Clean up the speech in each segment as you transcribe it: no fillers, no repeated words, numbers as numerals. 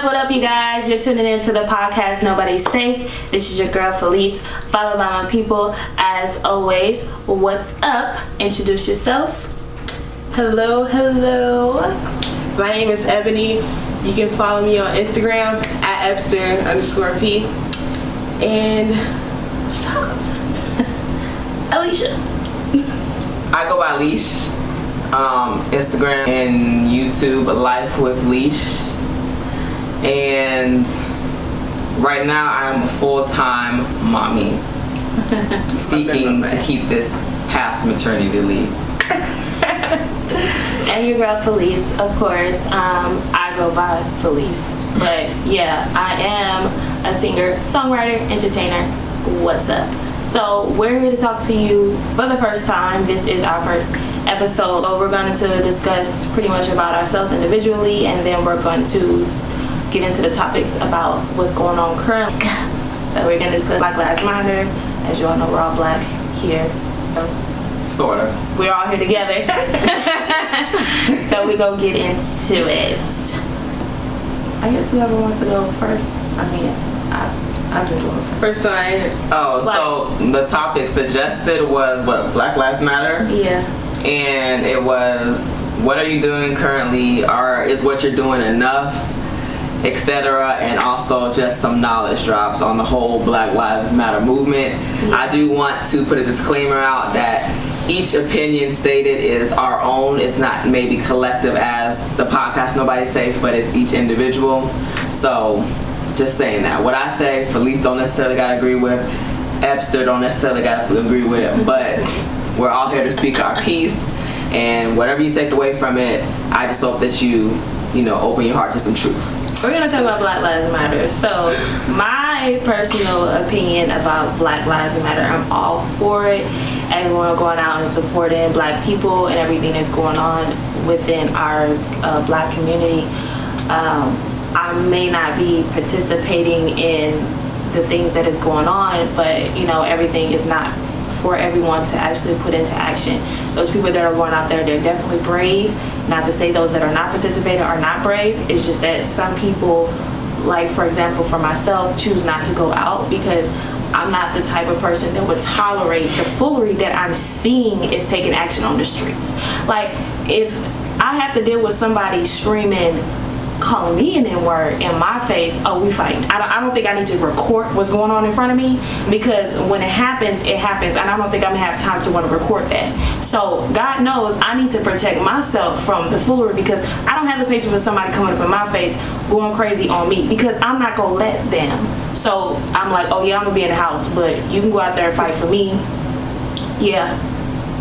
What up, you guys? You're tuning into the podcast Nobody's Safe. This is your girl Felice, followed by my people as always. What's up? Introduce yourself. Hello. My name is Ebony. You can follow me on Instagram at Epster_P. And what's up? Alicia. I go by Leash. Instagram and YouTube, Life with Leash. And right now I'm a full-time mommy seeking to keep this past maternity leave. And your girl Felice, of course. I go by Felice. But yeah, I am a singer, songwriter, entertainer. What's up? So we're here to talk to you for the first time. This is our first episode. We're going to discuss pretty much about ourselves individually, and then we're going to get into the topics about what's going on currently. So we're going to discuss Black Lives Matter. As you all know, we're all black here. So Sort of. we're all here together. So we're going to get into it. I guess whoever wants to go first. I mean, I've been going first. First time. So the topic suggested was what? Black Lives Matter? Yeah. And it was, what are you doing currently, or is what you're doing enough, etc., and also just some knowledge drops on the whole Black Lives Matter movement. I do want to put a disclaimer out that each opinion stated is our own. It's not maybe collective as the podcast Nobody's Safe, but it's each individual. So just saying that. What I say, Felice don't necessarily gotta agree with, Epster don't necessarily gotta agree with, but we're all here to speak our piece, and whatever you take away from it, I just hope that you open your heart to some truth. We're going to talk about Black Lives Matter. So my personal opinion about Black Lives Matter, I'm all for it. Everyone going out and supporting black people and everything that's going on within our black community. I may not be participating in the things that is going on, but everything is not for everyone to actually put into action. Those people that are going out there, they're definitely brave. Not to say those that are not participating are not brave. It's just that some people, like for example for myself, choose not to go out because I'm not the type of person that would tolerate the foolery that I'm seeing is taking action on the streets. Like, if I have to deal with somebody screaming, calling me an N-word in my face, oh, we fighting. I don't think I need to record what's going on in front of me, because when it happens, and I don't think I'm gonna have time to want to record that. So God knows I need to protect myself from the foolery, because I don't have the patience for somebody coming up in my face going crazy on me, because I'm not gonna let them. So I'm like, oh yeah, I'm gonna be in the house, but you can go out there and fight for me. Yeah,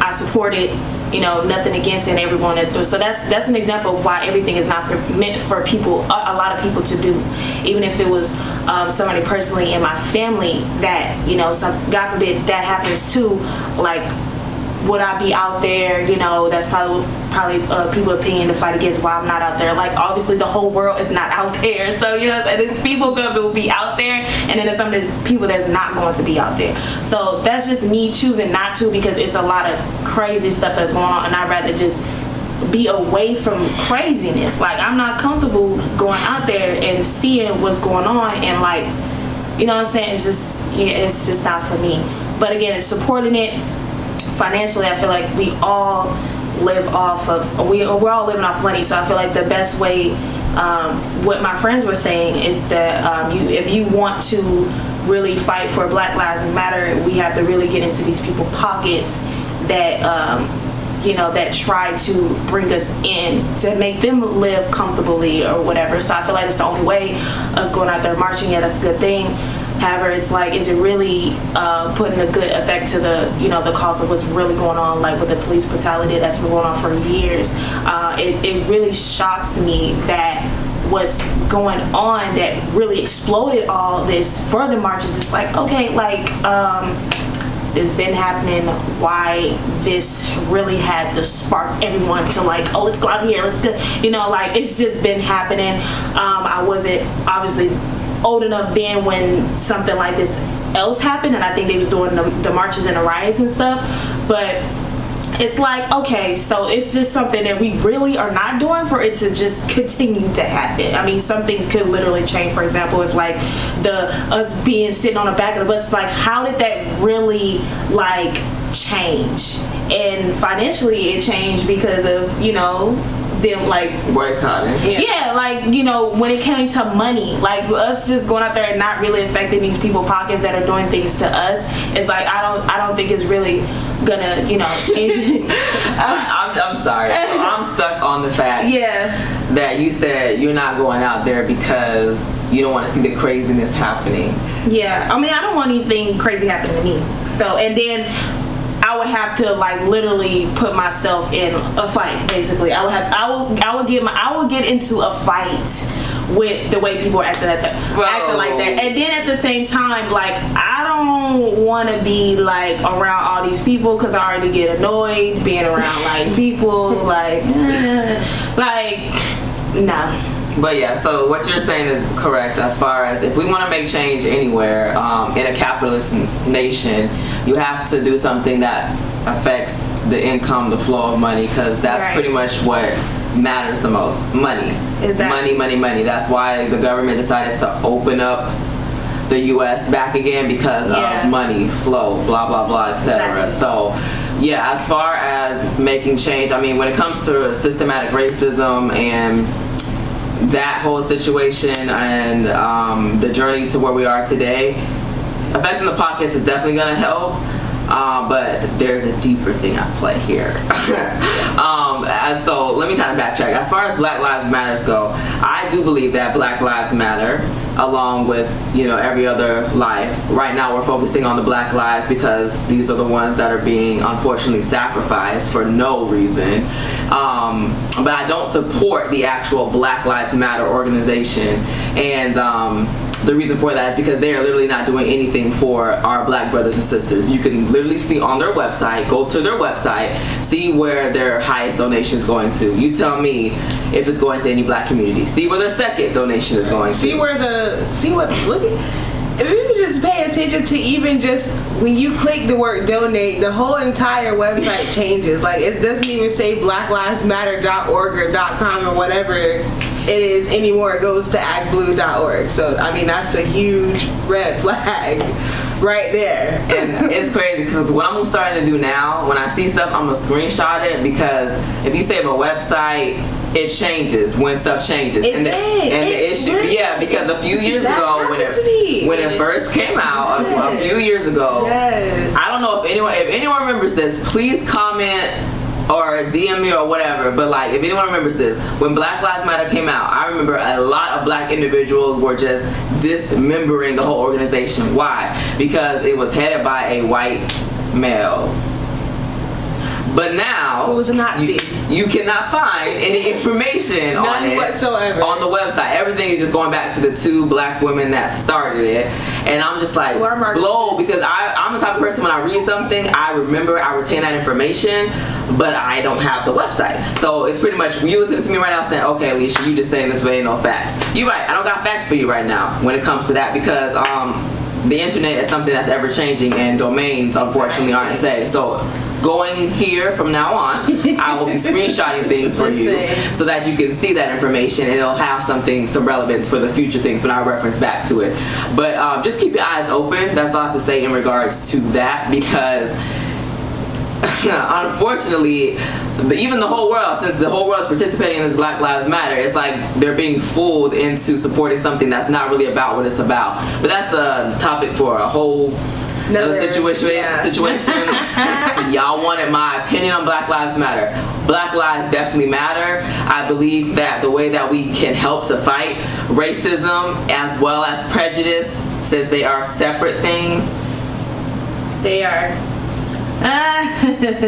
I support it. Nothing against it, and everyone that's doing. So that's an example of why everything is not meant for people, a lot of people to do. Even if it was somebody personally in my family that, God forbid that happens too, like, would I be out there? That's probably people's opinion to fight against why I'm not out there. Like, obviously the whole world is not out there. So, there's people going to be out there, and then there's some people that's not going to be out there. So that's just me choosing not to, because it's a lot of crazy stuff that's going on, and I'd rather just be away from craziness. Like, I'm not comfortable going out there and seeing what's going on, and like, what I'm saying? It's just not for me. But again, it's supporting it. Financially, I feel like we all live off of, we're all living off money. So I feel like the best way, what my friends were saying is that if you want to really fight for Black Lives Matter, we have to really get into these people's pockets that that try to bring us in to make them live comfortably or whatever. So I feel like it's the only way. Us going out there marching, yeah, that's a good thing. However, it's like, is it really putting a good effect to the the cause of what's really going on, like with the police brutality that's been going on for years? It really shocks me that what's going on that really exploded all this for the marches. It's like, okay, like it's been happening. Why this really had to spark everyone to like, oh, let's go out here, let's go, like, it's just been happening. I wasn't obviously old enough then when something like this else happened, and I think they was doing the marches and the riots and stuff, but it's like, okay, so it's just something that we really are not doing for it to just continue to happen. I mean, some things could literally change. For example, if like us being sitting on the back of the bus, it's like, how did that really like change? And financially it changed because of, you know, them like boycotting. Yeah, like, you know, when it came to money, like us just going out there and not really affecting these people's pockets that are doing things to us, it's like I don't think it's really gonna, you know, change it. I'm sorry. So I'm stuck on the fact that you said you're not going out there because you don't want to see the craziness happening. Yeah, I mean, I don't want anything crazy happening to me. So, and then I would have to like literally put myself in a fight. Basically, I would get into a fight with the way people are acting like that. And then at the same time, like, I don't want to be like around all these people because I already get annoyed being around like people like nah. But yeah, so what you're saying is correct as far as if we want to make change anywhere in a capitalist nation, you have to do something that affects the income, the flow of money, because that's pretty much what matters the most. Money. Exactly. Money. That's why the government decided to open up the U.S. back again, because of money, flow, blah, blah, blah, etc. Exactly. So yeah, as far as making change, I mean, when it comes to systematic racism and that whole situation and the journey to where we are today, affecting the pockets is definitely going to help, but there's a deeper thing at play here. So let me kind of backtrack. As far as Black Lives Matters go, I do believe that Black Lives Matter, along with, you know, every other life. Right now we're focusing on the Black lives because these are the ones that are being unfortunately sacrificed for no reason. But I don't support the actual Black Lives Matter organization, and the reason for that is because they are literally not doing anything for our black brothers and sisters. You can literally see on their website, go to their website, see where their highest donation is going to. You tell me if it's going to any black community. See where their second donation is going to. If you could just pay attention to even just when you click the word donate, the whole entire website changes. Like, it doesn't even say blacklivesmatter.org or .com or whatever it is anymore. It goes to actblue.org. So, I mean, that's a huge red flag right there. And it's crazy because what I'm starting to do now, when I see stuff, I'm going to screenshot it, because if you save a website, it changes when stuff changes. The issue, because a few years ago when it first came out, a few years ago, I don't know if anyone remembers this, please comment or DM me or whatever, but like, if anyone remembers this, when Black Lives Matter came out, I remember a lot of black individuals were just dismembering the whole organization. Why? Because it was headed by a white male. But now, it was a Nazi. You cannot find any information on it whatsoever on the website. Everything is just going back to the two black women that started it, and I'm just like blown, because I'm the type of person, when I read something, I remember, I retain that information, but I don't have the website. So it's pretty much, you listen to me right now saying, okay, Alicia, you just saying this, but ain't no facts. You're right, I don't got facts for you right now when it comes to that, because the internet is something that's ever changing, and domains unfortunately aren't safe. So going here from now on, I will be screenshotting things for you so that you can see that information, and it'll have some relevance for the future things when I reference back to it. But just keep your eyes open. That's all I have to say in regards to that, because unfortunately, even the whole world, since the whole world is participating in this Black Lives Matter, it's like they're being fooled into supporting something that's not really about what it's about. But that's the topic for a whole situation. Y'all wanted my opinion on Black Lives Matter. Black lives definitely matter. I believe that the way that we can help to fight racism as well as prejudice, since they are separate things, they are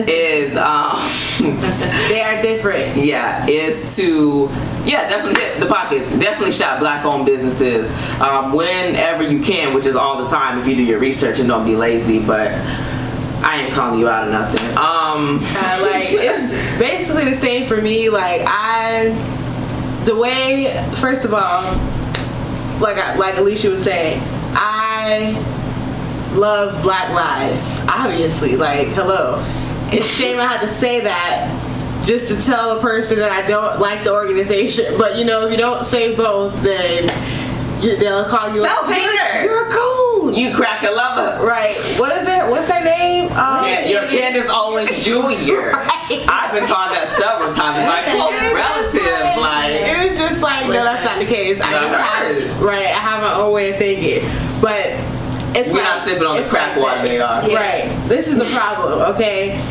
is they are different. Is to definitely hit the pockets. Definitely shop black-owned businesses whenever you can, which is all the time if you do your research and don't be lazy. But I ain't calling you out or nothing. Like, it's basically the same for me. Like, first of all, like Alicia was saying, I love black lives, obviously, like, hello. it's a shame I had to say that just to tell a person that I don't like the organization. But you know, if you don't say both, then they'll call you Self-hater. You're a coon. You crack a lover. Right. What is it? What's her name? Yeah, you're Candace Owens Jr. Right. I've been called that several times. My close relative, like. It was just like, no, that's not the case. I just I have my own way of thinking. But it's we're not sipping on the crack water they are. Right. This is the problem, okay?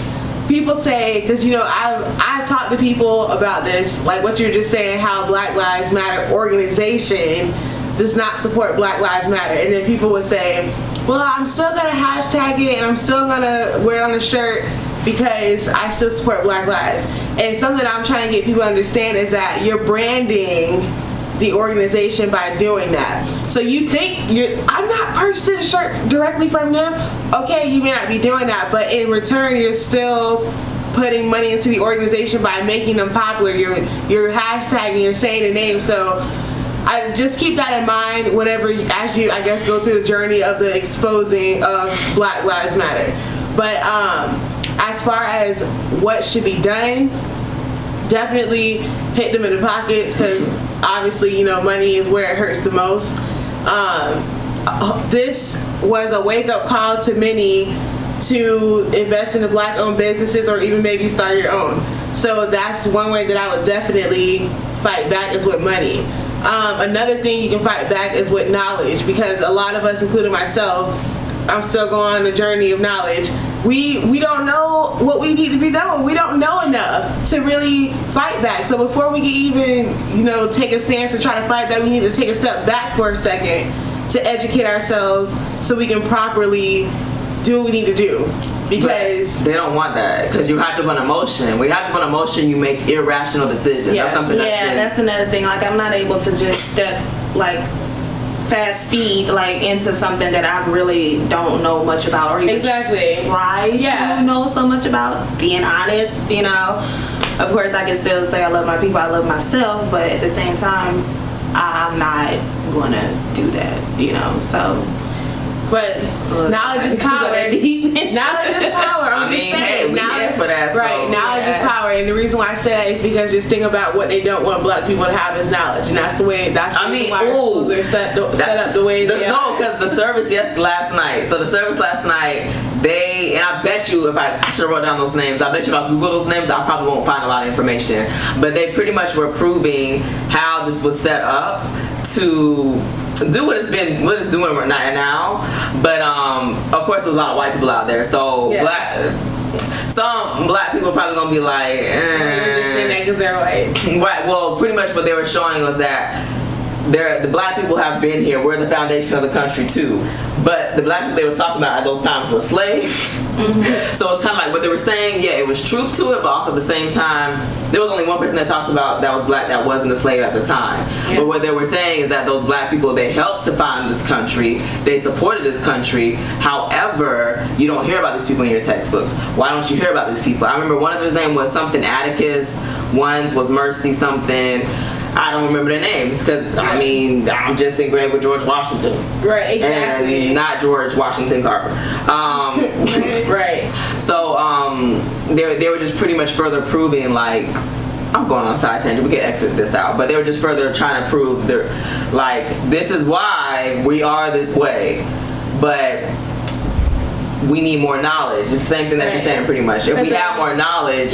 People say, because you know, I've talked to people about this, like what you're just saying, how Black Lives Matter organization does not support Black Lives Matter. And then people would say, well, I'm still gonna hashtag it and I'm still gonna wear it on a shirt because I still support Black Lives. And something I'm trying to get people to understand is that you're branding the organization by doing that. So you think I'm not purchasing a shirt directly from them. Okay, you may not be doing that, but in return, you're still putting money into the organization by making them popular. You're hashtagging, you're saying the name. So I just keep that in mind whenever, as you, I guess, go through the journey of the exposing of Black Lives Matter. But as far as what should be done, definitely hit them in the pockets, because obviously, you know, money is where it hurts the most. This was a wake-up call to many to invest in the Black-owned businesses, or even maybe start your own. So that's one way that I would definitely fight back, is with money. Another thing you can fight back is with knowledge, because a lot of us, including myself, I'm still going on the journey of knowledge. We don't know what we need to be doing. We don't know enough to really fight back. So before we can even, you know, take a stance and try to fight back, we need to take a step back for a second to educate ourselves so we can properly do what we need to do. Because but they don't want that, because you have to put emotion. We have to put emotion. You make irrational decisions. Yeah. That's something. That's another thing. Like, I'm not able to just step like fast speed like into something that I really don't know much about, or even try to know so much about. Being honest, you know, of course I can still say I love my people, I love myself, but at the same time I'm not gonna do that, you know. So but knowledge is power. Knowledge is power. I'm just saying. Hey, we here for that. Right, knowledge is power, and the reason why I say that is because just think about what they don't want Black people to have is knowledge, and that's the way. That's the reason why our schools are set up the way they are. No, because the service last night. So the service last night, and I bet you if I should have wrote down those names. I bet you if I Google those names, I probably won't find a lot of information. But they pretty much were proving how this was set up to do what it's doing right now. But of course there's a lot of white people out there, so some black people are probably gonna be like, You're just saying that because they're white. Right, well pretty much what they were showing was that the black people have been here. We're the foundation of the country too. But the black people they were talking about at those times were slaves. Mm-hmm. So it's kind of like what they were saying, it was truth to it, but also at the same time, there was only one person that talked about that was black that wasn't a slave at the time. Yeah. But what they were saying is that those black people, they helped to found this country, they supported this country. However, you don't hear about these people in your textbooks. Why don't you hear about these people? I remember one of their name was something Atticus, one was Mercy something. I don't remember their names because I'm just engraved with George Washington. Right, exactly. And not George Washington Carver. Right. So they were just pretty much further proving, like, I'm going on a side tangent, we can exit this out, but they were just further trying to prove this is why we are this way, but we need more knowledge. It's the same thing that you're saying pretty much. If we have more knowledge,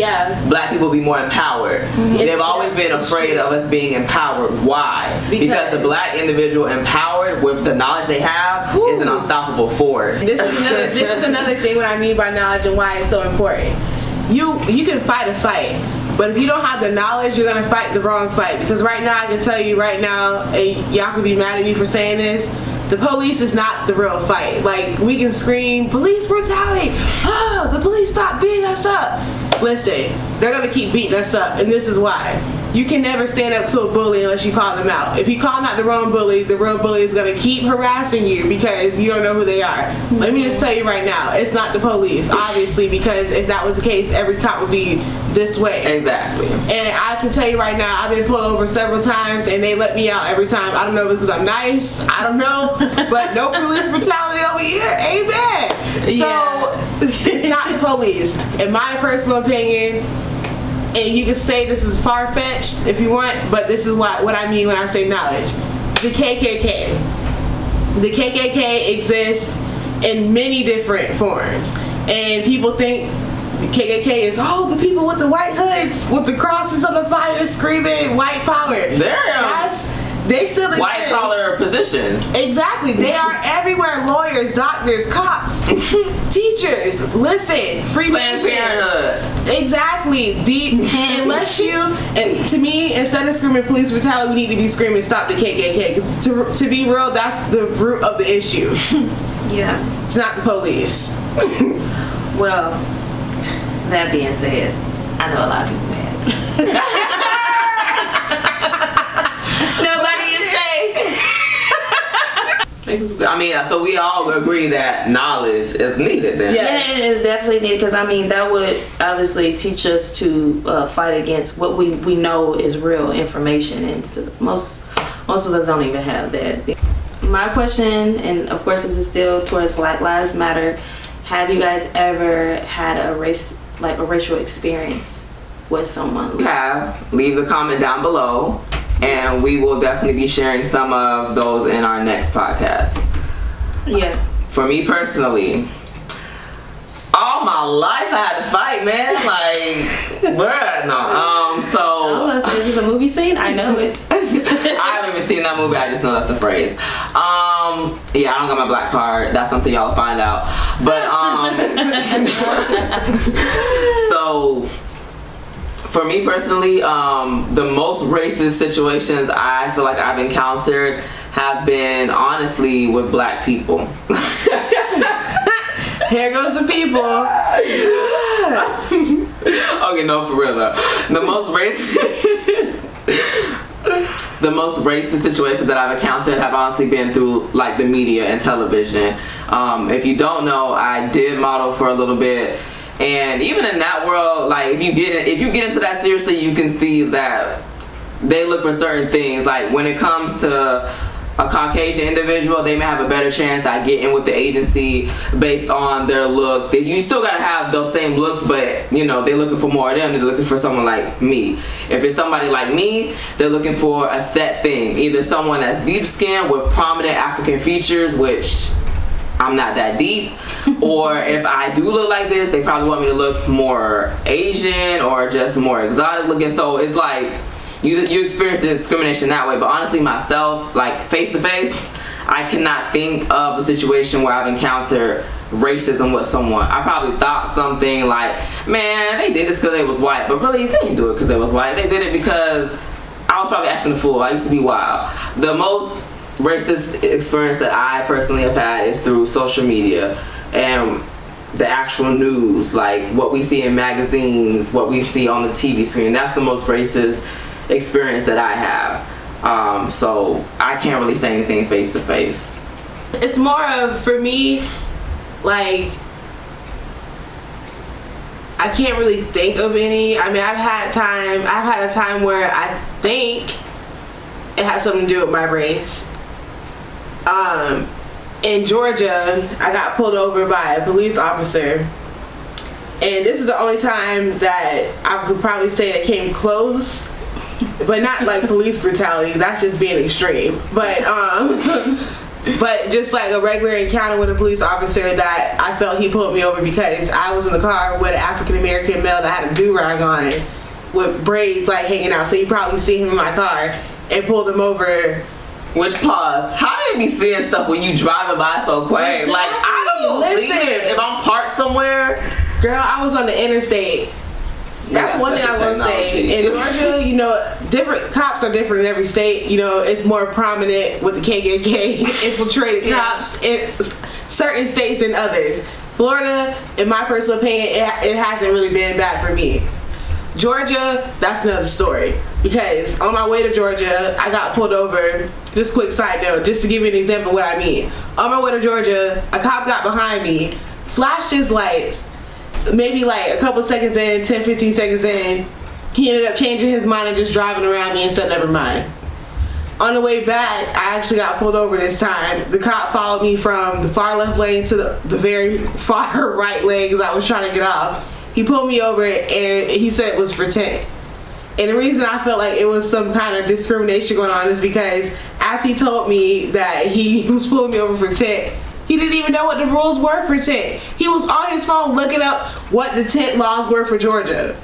black people will be more empowered. Mm-hmm. They've always been afraid of us being empowered. Why? Because the black individual empowered with the knowledge they have is an unstoppable force. This is another thing what I mean by knowledge and why it's so important. You can fight a fight, but if you don't have the knowledge, you're gonna fight the wrong fight. Because right now, I can tell you right now, y'all could be mad at me for saying this, the police is not the real fight. Like, we can scream, police brutality, the police stop beating us up. Listen, they're gonna keep beating us up, and this is why. you can never stand up to a bully unless you call them out. If you call out the wrong bully, the real bully is going to keep harassing you because you don't know who they are. Let me just tell you right now, it's not the police, obviously, because if that was the case, every cop would be this way. Exactly. And I can tell you right now, I've been pulled over several times and they let me out every time. I don't know if it's because I'm nice, I don't know, but no police brutality over here, amen. So it's not the police, in my personal opinion. And you can say this is far-fetched if you want, but this is what I mean when I say knowledge. The KKK. The KKK exists in many different forms. And people think the KKK is, the people with the white hoods, with the crosses on the fire screaming white power. They still exist. White collar positions. Exactly. They are everywhere. Lawyers, doctors, cops, teachers. Listen, Planned Parenthood. Exactly. Unless you, and to me, instead of screaming police brutality, we need to be screaming stop the KKK. Because to be real, that's the root of the issue. Yeah. It's not the police. Well, that being said, I know a lot of people mad. Nobody is safe. I mean, so we all agree that knowledge is needed then. Yeah, it is definitely needed because I mean that would obviously teach us to fight against what we know is real information, and so most of us don't even have that. My question, and of course this is still towards Black Lives Matter, have you guys ever had a racial experience with someone? We have. Leave the comment down below. And we will definitely be sharing some of those in our next podcast. Yeah. For me personally, all my life I had to fight, man. Like, bruh, no. So. Is this a movie scene? I know it. I haven't even seen that movie. I just know that's the phrase. Yeah, I don't got my black card. That's something y'all find out. But so. For me personally, the most racist situations I feel like I've encountered have been honestly with black people. Here goes the people. Okay, no, for real though. The most racist situations that I've encountered have honestly been through like the media and television. If you don't know, I did model for a little bit. And even in that world, like if you get into that seriously, you can see that they look for certain things. Like when it comes to a Caucasian individual, they may have a better chance at getting with the agency based on their looks. You still gotta have those same looks, but you know they're looking for more of them. They're looking for someone like me. If it's somebody like me, they're looking for a set thing. Either someone that's deep skinned with prominent African features, which I'm not that deep, or if I do look like this, they probably want me to look more Asian or just more exotic looking. So it's like you experience the discrimination that way. But honestly, myself, like face to face, I cannot think of a situation where I've encountered racism with someone. I probably thought something like, man, they did this because they was white, but really they didn't do it because they was white. They did it because I was probably acting a fool. I used to be wild. The most racist experience that I personally have had is through social media and the actual news, like what we see in magazines, what we see on the TV screen. That's the most racist experience that I have. So I can't really say anything face to face. It's more of, for me, like, I can't really think of any. I mean, I've had a time where I think it has something to do with my race. In Georgia, I got pulled over by a police officer, and this is the only time that I could probably say it came close, but not like police brutality. That's just being extreme. But but just like a regular encounter with a police officer that I felt he pulled me over because I was in the car with an African American male that had a do-rag on with braids like hanging out. So you probably see him in my car, and pulled him over. Which, pause, how do you be seeing stuff when you driving by so quick? Exactly. Like, I don't see this. If I'm parked somewhere. Girl, I was on the interstate. That's one thing I will say. In Georgia, you know, different cops are different in every state. You know, it's more prominent with the KKK infiltrated cops in certain states than others. Florida, in my personal opinion, it hasn't really been bad for me. Georgia, that's another story. Because on my way to Georgia, I got pulled over. Just quick side note, just to give you an example of what I mean. On my way to Georgia, a cop got behind me, flashed his lights, maybe like a couple seconds in, 10, 15 seconds in, he ended up changing his mind and just driving around me and said, never mind. On the way back, I actually got pulled over this time. The cop followed me from the far left lane to the very far right lane because I was trying to get off. He pulled me over and he said it was for tint. And the reason I felt like it was some kind of discrimination going on is because as he told me that he was pulling me over for tint, he didn't even know what the rules were for tint. He was on his phone looking up what the tint laws were for Georgia.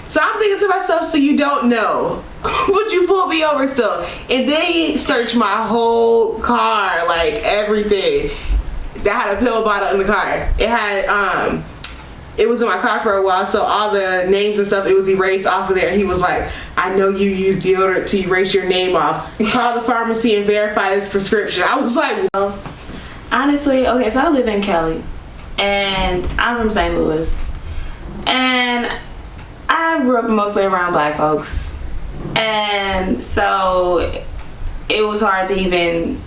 So I'm thinking to myself, so you don't know, but you pulled me over still. And they searched my whole car, like everything. That had a pill bottle in the car. It had, it was in my car for a while, so all the names and stuff, it was erased off of there. He was like, I know you use deodorant to erase your name off. Call the pharmacy and verify this prescription. I was like, well. Honestly, okay, so I live in Cali, and I'm from St. Louis. And I grew up mostly around black folks, and so it was hard to even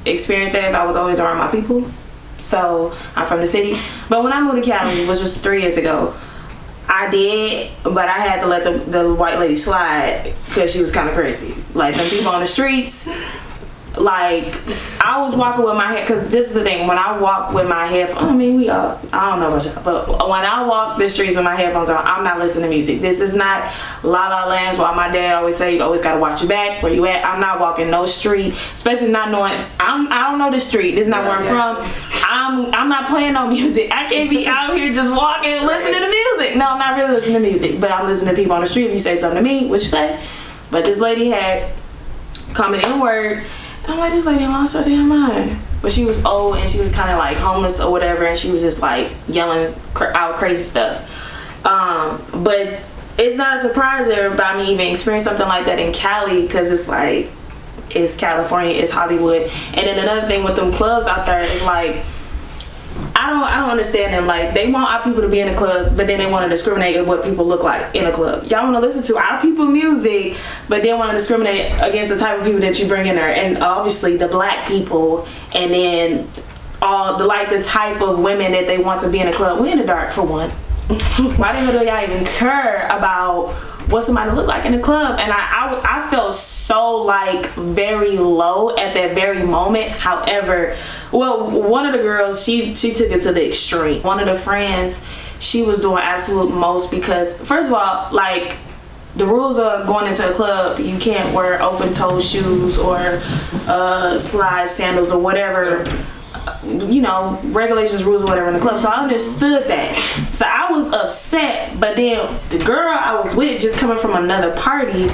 experience that if I was always around my people. So I'm from the city, but when I moved to Cali, which was 3 years ago, I did, but I had to let the white lady slide because she was kind of crazy. Like, the people on the streets, like, I was walking with my head, because this is the thing, when I walk with my headphones, I mean, I don't know about y'all, but when I walk the streets with my headphones on, I'm not listening to music. This is not La La Land, while my dad always say, you always gotta watch your back, where you at. I'm not walking no street, especially not knowing, I don't know the street, this is not where I'm from. I'm not playing no music. I can't be out here just walking and listening to music. No, I'm not really listening to music, but I'm listening to people on the street. If you say something to me, what you say? But this lady had coming in word. I'm like, this lady lost her damn mind. But she was old and she was kind of like homeless or whatever, and she was just like yelling out crazy stuff. But it's not a surprise there about me even experiencing something like that in Cali, because it's like, it's California, it's Hollywood. And then another thing with them clubs out there is like, I don't understand them. Like, they want our people to be in the clubs, but then they want to discriminate at what people look like in a club. Y'all want to listen to our people music, but then want to discriminate against the type of people that you bring in there, and obviously the black people, and then all the type of women that they want to be in a club. We're in the dark for one. Why the hell do y'all even care about what somebody look like in the club? And I felt so like very low at that very moment. However, well, one of the girls, she took it to the extreme. One of the friends, she was doing absolute most, because first of all, like, the rules of going into a club, you can't wear open toe shoes or slide sandals or whatever, you know, regulations, rules, or whatever in the club. So I understood that. So I was upset, but then the girl I was with, just coming from another party,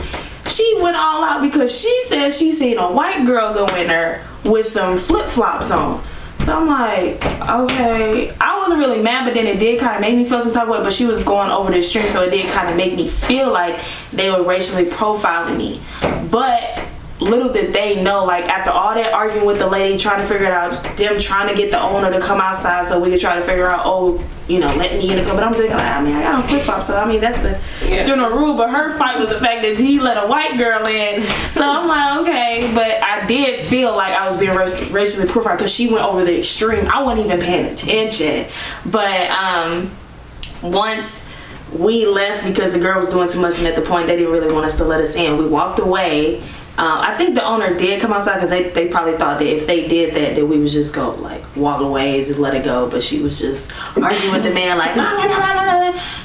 she went all out because she said she seen a white girl go in there with some flip-flops on. So I'm like, okay. I wasn't really mad, but then it did kind of make me feel some type of way, but she was going over the extreme, so it did kind of make me feel like they were racially profiling me. But little did they know, like, after all that arguing with the lady, trying to figure it out, them trying to get the owner to come outside so we could try to figure out, oh, you know, let me in the club. But I'm thinking, like, I mean, I got on flip-flops, so I mean, that's the general rule. But her fight was the fact that he let a white girl in. So I'm like, okay. But I did feel like I was being racially profiled because she went over the extreme. I wasn't even paying attention. But once we left, because the girl was doing too much, and at the point they didn't really want us to let us in, we walked away. I think the owner did come outside because they probably thought that if they did that we would just go, like, walk away and just let it go. But she was just arguing with the man, like,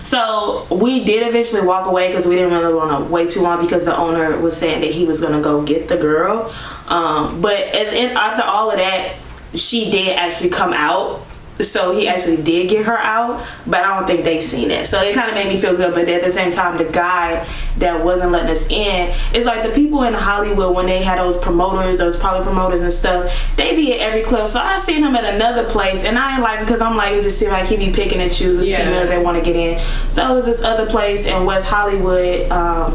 So we did eventually walk away because we didn't really want to wait too long, because the owner was saying that he was going to go get the girl. But after all of that, she did actually come out. So he actually did get her out, but I don't think they seen it. So it kind of made me feel good. But at the same time, the guy that wasn't letting us in, it's like the people in Hollywood, when they had those promoters, those poly promoters and stuff, they be at every club. So I seen him at another place, and I ain't like, because I'm like, it just seems like he be picking and choose females they want to get in. So it was this other place in West Hollywood. I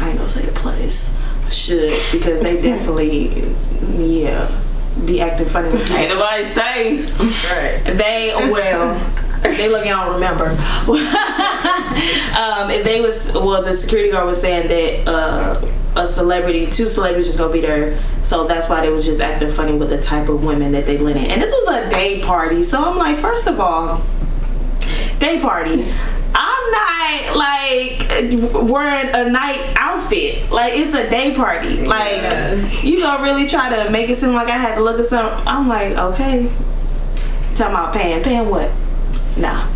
ain't gonna say the place. I should, because they definitely, be acting funny with me. Ain't nobody safe. Right. They look, y'all don't remember. The security guard was saying that two celebrities was gonna be there, so that's why they was just acting funny with the type of women that they let in. And this was a day party, so I'm like, first of all, day party. I'm not like wearing a night outfit. Like, it's a day party. Like, you gonna really try to make it seem like I had to look at something. I'm like, okay. Talking about paying what? Nah.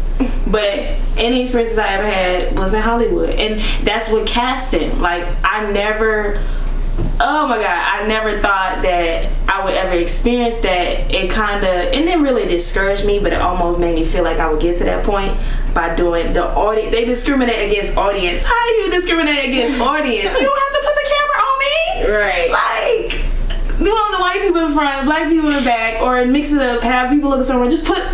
But any experiences I ever had was in Hollywood, and that's with casting. Like, I never thought that I would ever experience that. It didn't really discourage me, but it almost made me feel like I would get to that point by doing the audience. They discriminate against audience. How do you discriminate against audience? You don't have to put the camera on me. Right. Like, you want the white people in front, black people in the back, or mix it up, have people look at someone. Just put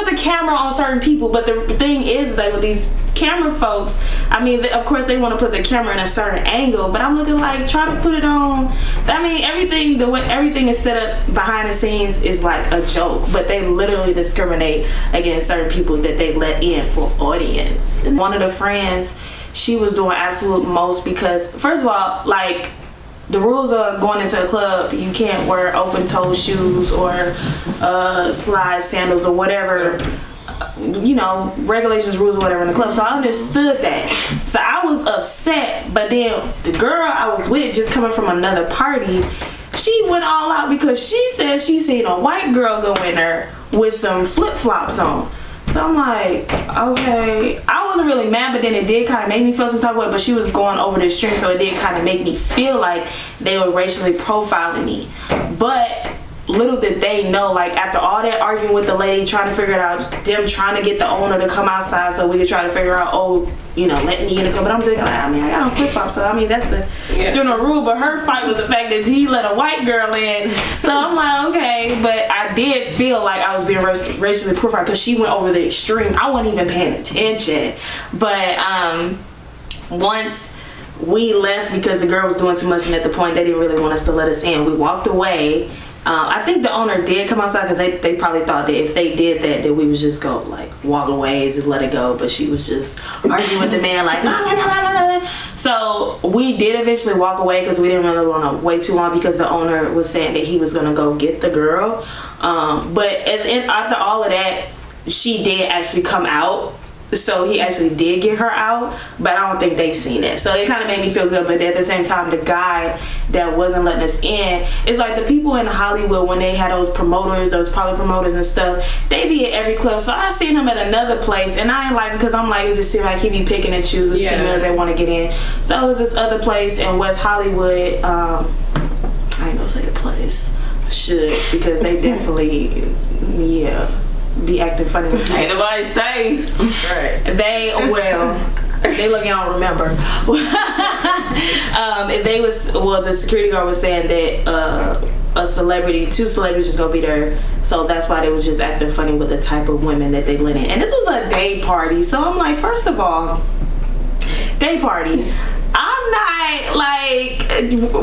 the camera on certain people. But the thing is that with these camera folks, I mean, of course they want to put the camera in a certain angle, but I'm looking like, try to put it on. I mean, the way everything is set up behind the scenes is like a joke, but they literally discriminate against certain people that they let in for audience. And one of the friends, she was doing absolute most because, first of all, like, the rules are going into a club, you can't wear open-toe shoes or slide sandals or whatever, regulations, rules, or whatever in the club. So I understood that. So I was upset, but then the girl I was with, just coming from another party, she went all out because she said she seen a white girl go in there with some flip-flops on. So I'm like, okay. I wasn't really mad, but then it did kind of make me feel some type of way, but she was going over the extreme, so it did kind of make me feel like they were racially profiling me. But little did they know, like, after all that arguing with the lady, trying to figure it out, them trying to get the owner to come outside so we could try to figure out, let me in the club. But I'm thinking, like, I got on flip-flops, so I mean, that's the general rule. But her fight was the fact that he let a white girl in. So I'm like, okay. But I did feel like I was being racially profiled because she went over the extreme. I wasn't even paying attention. But once we left because the girl was doing too much, and at the point they didn't really want us to let us in, we walked away. I think the owner did come outside because they probably thought that if they did that we would just go, like, walk away and just let it go. But she was just arguing with the man, like, So we did eventually walk away because we didn't really want to wait too long because the owner was saying that he was going to go get the girl. But after all of that, she did actually come out. So he actually did get her out, but I don't think they seen it. So it kind of made me feel good, but at the same time, the guy that wasn't letting us in, it's like the people in Hollywood, when they had those promoters, those parlor promoters and stuff, they be at every club. So I seen him at another place, and I ain't like, because I'm like, it just seems like he be picking and choose females they want to get in. So it was this other place in West Hollywood. I ain't gonna say the place. I should, because they definitely, be acting funny with me. Ain't nobody safe. Right. They look, y'all don't remember. The security guard was saying that two celebrities was gonna be there, so that's why they was just acting funny with the type of women that they let in. And this was a day party, so I'm like, first of all, day party. I'm not like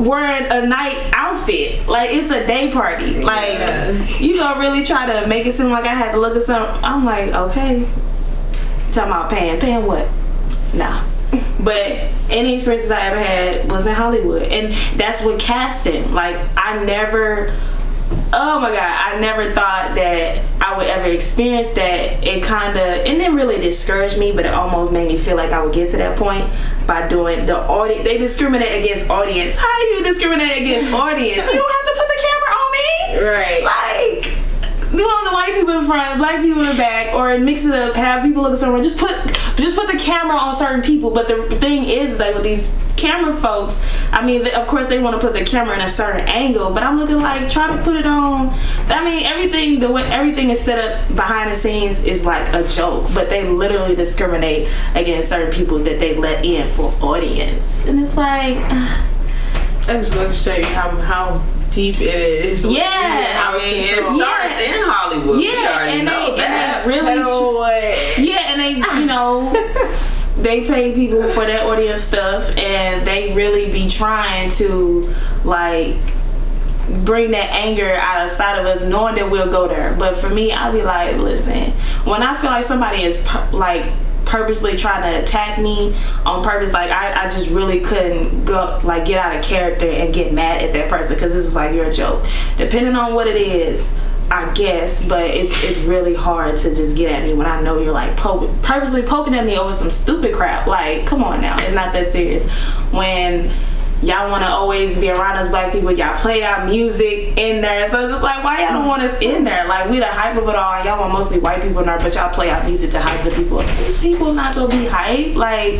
wearing a night outfit. Like, it's a day party. Like, you gonna really try to make it seem like I had to look at something. I'm like, okay. Talking about paying what? Nah. But any experiences I ever had was in Hollywood, and that's with casting. Like, I never thought that I would ever experience that. It didn't really discourage me, but it almost made me feel like I would get to that point by doing the audience. They discriminate against audience. How do you discriminate against audience? You don't have to put the camera on me. Right. Like, you want the white people in front, black people in the back, or mix it up, have people look at someone. Just put the camera on certain people. But the thing is that with these camera folks, I mean, of course they want to put the camera in a certain angle, but I'm looking like, try to put it on. I mean, the way everything is set up behind the scenes is like a joke, but they literally discriminate against certain people that they let in for audience. And it's like, I just want to show you how deep it is. I mean, it starts in Hollywood. And they they pay people for that audience stuff, and they really be trying to, like, bring that anger outside of us, knowing that we'll go there. But for me, I'll be like, listen, when I feel like somebody is purposely trying to attack me on purpose, like I just really couldn't go like get out of character and get mad at that person, because this is like, you're a joke. Depending on what it is, I guess, but it's really hard to just get at me when I know you're like purposely poking at me over some stupid crap. Like, come on now, it's not that serious. When y'all want to always be around us black people, y'all play our music in there, so it's just like, why y'all don't want us in there? Like, we the hype of it all, and y'all want mostly white people in there, but y'all play our music to hype the people. These people not gonna be hype. Like,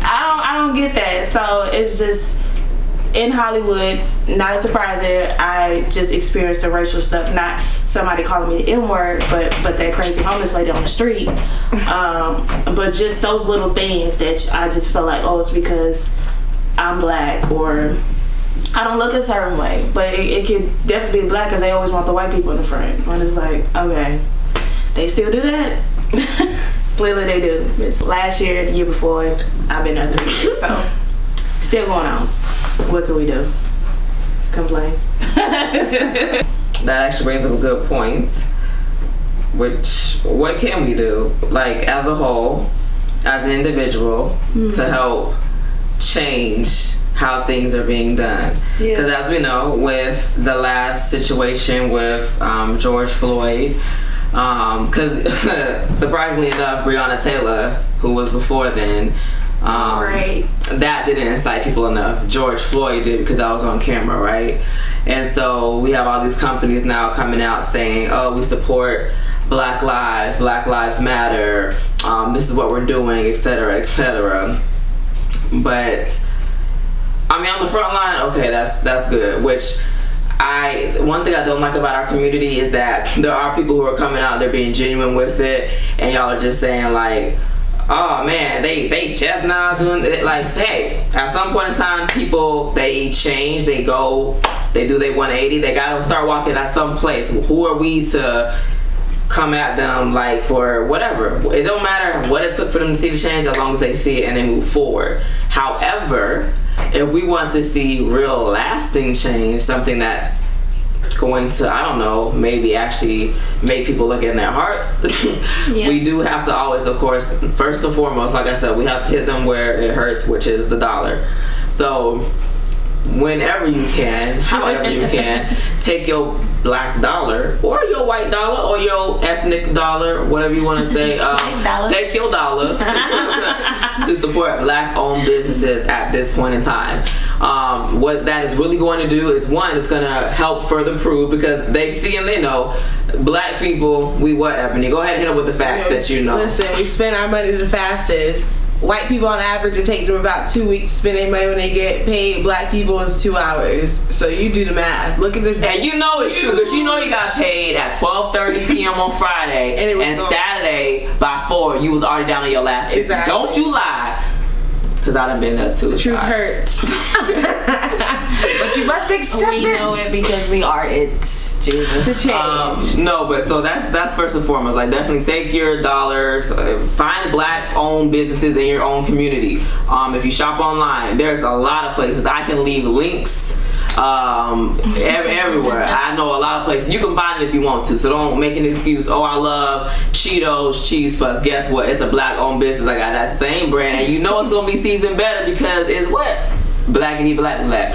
I don't get that. So it's just, in Hollywood, not a surprise there, I just experienced the racial stuff. Not somebody calling me the N-word, but that crazy homeless lady on the street. But just those little things that I just feel like, oh, it's because I'm black, or I don't look a certain way. But it could definitely be black, because they always want the white people in the front. When it's like, okay, they still do that? Clearly they do. It's last year, the year before, I've been there 3 years, so still going on. What can we do? Complain. That actually brings up a good point. What can we do, like, as a whole, as an individual, to help change how things are being done? Because as we know, with the last situation with George Floyd, because surprisingly enough, Breonna Taylor, who was before then, Right. that didn't incite people enough. George Floyd did, because I was on camera, right? And so we have all these companies now coming out saying, oh, we support Black Lives Matter, this is what we're doing, etc., etc. But I mean, on the front line, okay, that's good. One thing I don't like about our community is that there are people who are coming out, they're being genuine with it, and y'all are just saying like, oh man, they just now doing it. Like, hey, at some point in time, people, they change, they do their 180, they gotta start walking at some place. Who are we to come at them like for whatever? It don't matter what it took for them to see the change, as long as they see it and they move forward. However, if we want to see real lasting change, something that's going to, I don't know, maybe actually make people look in their hearts, we do have to always, of course, first and foremost, like I said, we have to hit them where it hurts, which is the dollar. So whenever you can, however you can, take your black dollar or your white dollar or your ethnic dollar, whatever you want to say, take your dollar to support black owned businesses at this point in time. What that is really going to do is, one, it's going to help further prove, because they see and they know black people, we what, Ebony? Go ahead and hit them with the fact that you know. Listen, we spend our money the fastest. White people on average, it takes them about 2 weeks to spend their money when they get paid. Black people is 2 hours. So you do the math. Look at this. And you know it's true, because you know you got paid at 12:30 p.m. on Friday, and Saturday by 4 you was already down on your last 50. Exactly. Don't you lie. Because I done been there too. The truth hurts. But you must accept We know it because we are it, Jesus. To change. No, but so that's first and foremost. Like, definitely take your dollars, find black owned businesses in your own community. If you shop online, there's a lot of places. I can leave links everywhere. I know a lot of places. You can find it if you want to, so don't make an excuse. Oh, I love Cheetos Cheese Puffs. Guess what? It's a black owned business. I got that same brand, and you know it's gonna be seasoned better because it's what? Blackity black. But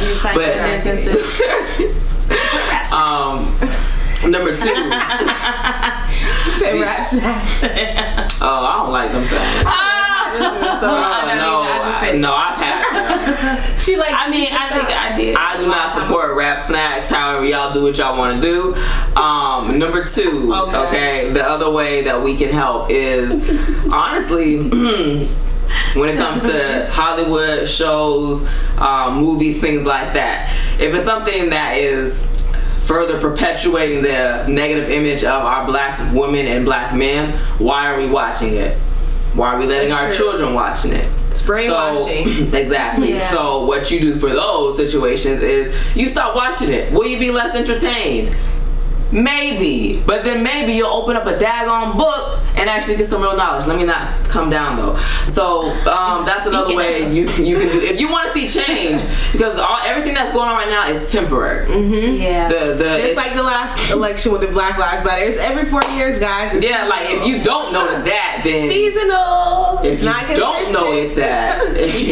number 2. Say rap snacks. Oh, I don't like them things. No, I've had. She like. I mean, I think I did. I do not support rap snacks. However, y'all do what y'all want to do. Number 2, okay, the other way that we can help is, honestly, when it comes to Hollywood shows, movies, things like that. If it's something that is further perpetuating the negative image of our black women and black men, why are we watching it? Why are we letting our children watching it? It's brainwashing. So, exactly. Yeah. So what you do for those situations is you stop watching it. Will you be less entertained? Maybe. But then maybe you'll open up a daggone book and actually get some real knowledge. Let me not come down though. So that's another way you can do if you want to see change, because everything that's going on right now is temporary. Yeah. Just like the last election with the Black Lives Matter. It's every 4 years, guys. It's yeah, like if you don't notice that, then seasonal. if you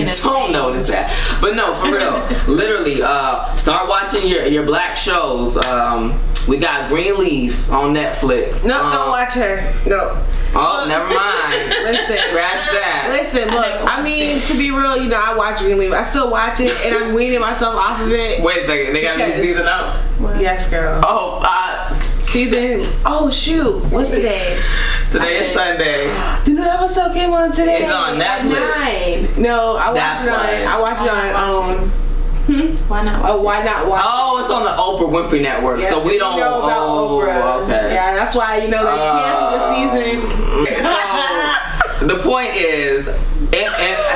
don't notice that, but no, for real, literally, start watching your black shows. We got Greenleaf on Netflix. No, don't watch her. No. Oh, never mind. Listen. Scratch that. Listen, look, I mean, to be real, you know, I watch Greenleaf. I still watch it, and I'm weaning myself off of it. Wait a second, they got a new season out? Yes, girl. Oh, Season, oh shoot, what's today? Today is Sunday. The new episode came on today. It's on Netflix. At 9. No, I watched it on Why not? Oh, why not watch? Oh, it's on the Oprah Winfrey Network, Yeah, so we don't know about Oprah. Okay. Yeah, that's why, you know, they canceled the season. Okay, so the point is,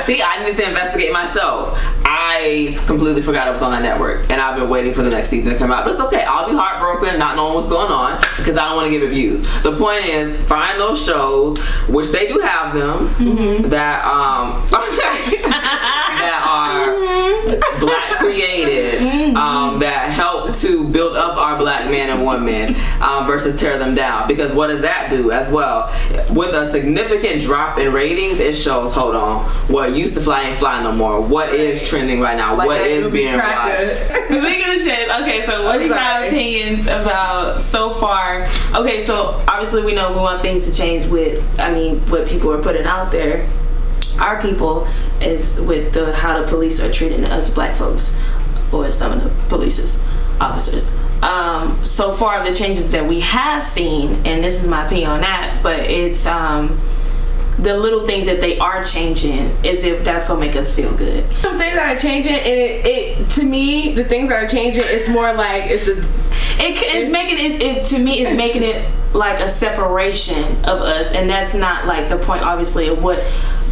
see, I need to investigate myself. I completely forgot it was on that network, and I've been waiting for the next season to come out. But it's okay. I'll be heartbroken not knowing what's going on, because I don't want to give it views. The point is, find those shows, which they do have them, that that are black created, that help to build up our black men and women, versus tear them down. Because what does that do as well? With a significant drop in ratings, it shows, hold on, what used to fly ain't fly no more. What is trending right now? Like what is being watched? Speaking of change, okay, so what do you got opinions about so far? Okay, so obviously we know we want things to change with, what people are putting out there. Our people is with how the police are treating us black folks, or some of the police's officers. So far, the changes that we have seen, and this is my opinion on that, but it's the little things that they are changing, is if that's gonna make us feel good. Some things that are changing, and it to me, the things that are changing, it's more like it's making it like a separation of us, and that's not like the point, obviously, of what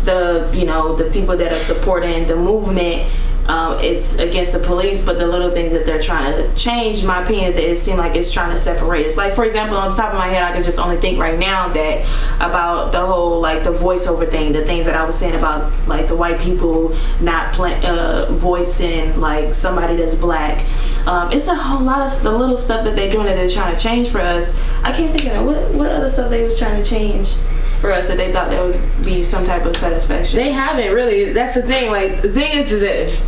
the people that are supporting the movement. It's against the police, but the little things that they're trying to change, my opinion is that it seems like it's trying to separate us. Like, for example, on the top of my head, I can just only think right now that about the whole, like, the voiceover thing, the things that I was saying about, like, the white people not voicing, like, somebody that's black. It's a whole lot of the little stuff that they're doing that they're trying to change for us. I can't think of what other stuff they was trying to change for us that they thought there would be some type of satisfaction. They haven't really. That's the thing. Like, the thing is this.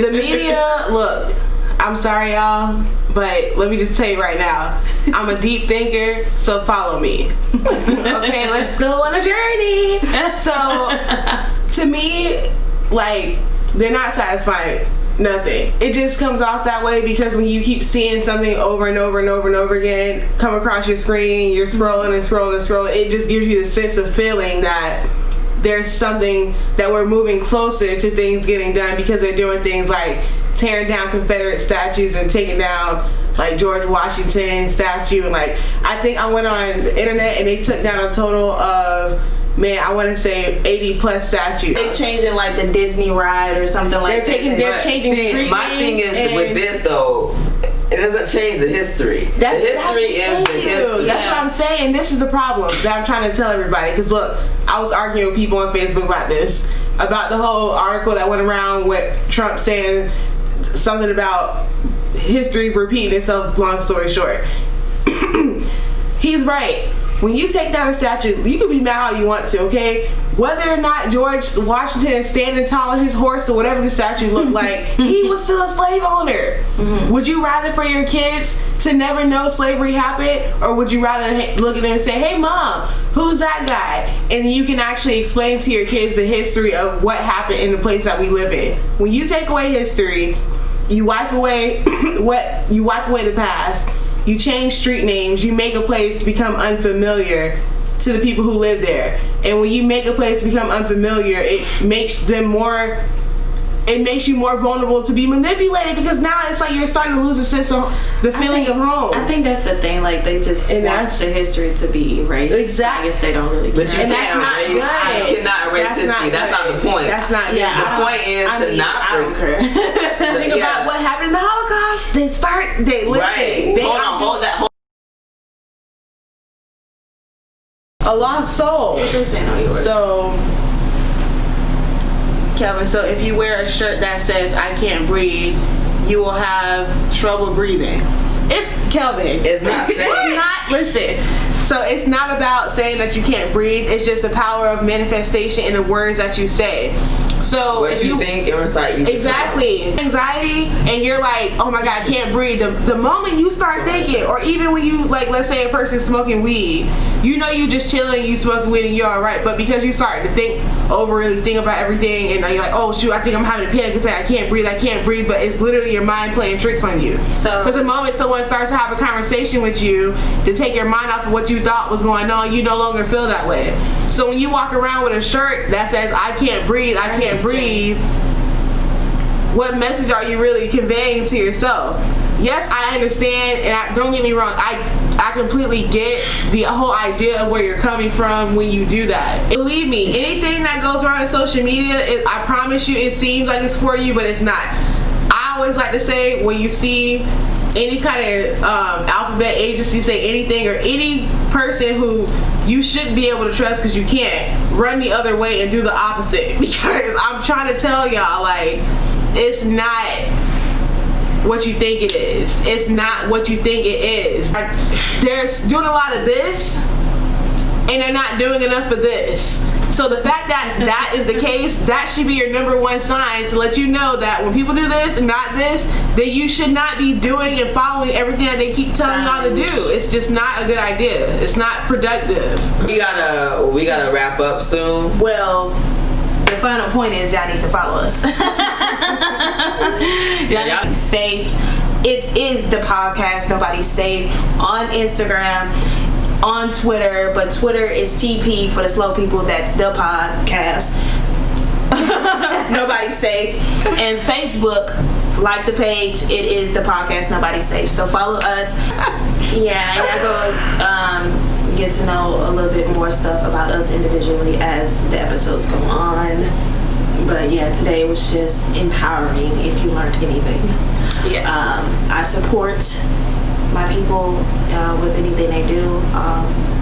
The media, look, I'm sorry y'all, but let me just tell you right now, I'm a deep thinker, so follow me. Okay, let's go on a journey. So, to me, like, they're not satisfying nothing. It just comes off that way because when you keep seeing something over and over and over and over again come across your screen, you're scrolling and scrolling and scrolling, it just gives you the sense of feeling that there's something, that we're moving closer to things getting done, because they're doing things like tearing down Confederate statues and taking down like George Washington statue, and like I think I went on the internet and they took down a total of, I want to say 80 plus statues. They changing like the Disney ride or something like that. They're changing street my thing names, is with this though, it doesn't change the history. The history is the history. That's what I'm saying. This is the problem that I'm trying to tell everybody. Because look, I was arguing with people on Facebook about this, about the whole article that went around with Trump saying something about history repeating itself. Long story short, he's right. When you take down a statue, you can be mad all you want to, okay? Whether or not George Washington is standing tall on his horse or whatever the statue looked like, he was still a slave owner. Would you rather for your kids to never know slavery happened, or would you rather look at them and say, hey mom, who's that guy? And you can actually explain to your kids the history of what happened in the place that we live in. When you take away history, you wipe away the past. You change street names, you make a place become unfamiliar to the people who live there. And when you make a place become unfamiliar, it makes you more vulnerable to be manipulated, because now it's like you're starting to lose a sense of the feeling of home. I think that's the thing, like they just want the history to be erased. Exactly. I guess they don't really care. But you that's not good. You cannot erase history. That's not the point. That's not The point is I don't care. Think about what happened in the Holocaust. They listen. Right. Hold on, hold that. a lost soul. This ain't on yours. So, Kelvin, so if you wear a shirt that says "I can't breathe," you will have trouble breathing. It's Kelvin. It's not It's saying. not. Listen. So it's not about saying that you can't breathe. It's just the power of manifestation in the words that you say. So What if you think and recite, you exactly anxiety, and you're like, oh my god, I can't breathe. The moment you start thinking, or even when you like, let's say a person's smoking weed, you know you just chilling, you smoking weed, and you're all right. But because you start to really think about everything, and you're like, oh shoot, I think I'm having a panic attack. I can't breathe. But it's literally your mind playing tricks on you. So- because the moment someone starts to have a conversation with you to take your mind off of what you thought was going on, you no longer feel that way. So when you walk around with a shirt that says "I can't breathe," what message are you really conveying to yourself? Yes, I understand, and don't get me wrong, I completely get the whole idea of where you're coming from when you do that. Believe me, anything that goes around in social media, I promise you, it seems like it's for you, but it's not. I always like to say, when you see any kind of alphabet agency say anything, or any person who you shouldn't be able to trust because you can't, run the other way and do the opposite. Because I'm trying to tell y'all, like, it's not what you think it is. It's not what you think it is. They're doing a lot of this, and they're not doing enough of this. So the fact that that is the case, that should be your number one sign to let you know that when people do this and not this, that you should not be doing and following everything that they keep telling y'all to do. It's just not a good idea. It's not productive. we gotta wrap up soon. Well, the final point is y'all need to follow us. Y'all need to be safe. It is the podcast Nobody's Safe on Instagram, on Twitter, but Twitter is TP for the slow people. That's the podcast. Nobody's Safe. And Facebook, like the page, it is the podcast Nobody's Safe. So follow us. Yeah, and I go get to know a little bit more stuff about us individually as the episodes go on. But yeah, today was just empowering if you learned anything. Yes. I support my people with anything they do.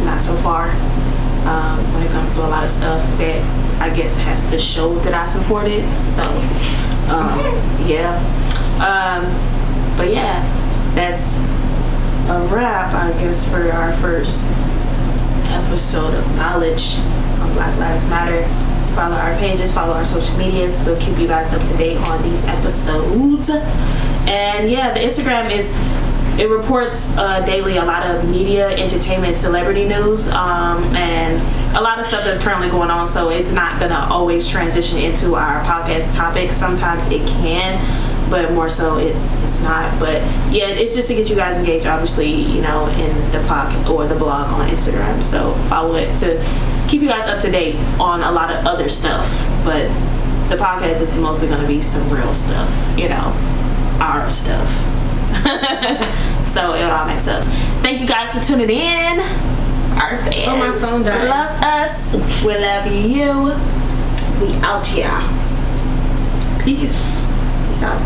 Not so far when it comes to a lot of stuff that I guess has to show that I support it. So yeah. But yeah, that's a wrap, I guess, for our first episode of Knowledge on Black Lives Matter. Follow our pages, follow our social medias. We'll keep you guys up to date on these episodes. And yeah, the Instagram it reports daily a lot of media, entertainment, celebrity news, and a lot of stuff that's currently going on. So it's not gonna always transition into our podcast topics. Sometimes it can, but more so it's not. But yeah, it's just to get you guys engaged, obviously, in the podcast or the blog on Instagram. So follow it to keep you guys up to date on a lot of other stuff. But the podcast is mostly going to be some real stuff, our stuff. So it all makes sense. Thank you guys for tuning in. Our fans Oh, my phone died. love us. We love you. We out here. Peace. Peace out.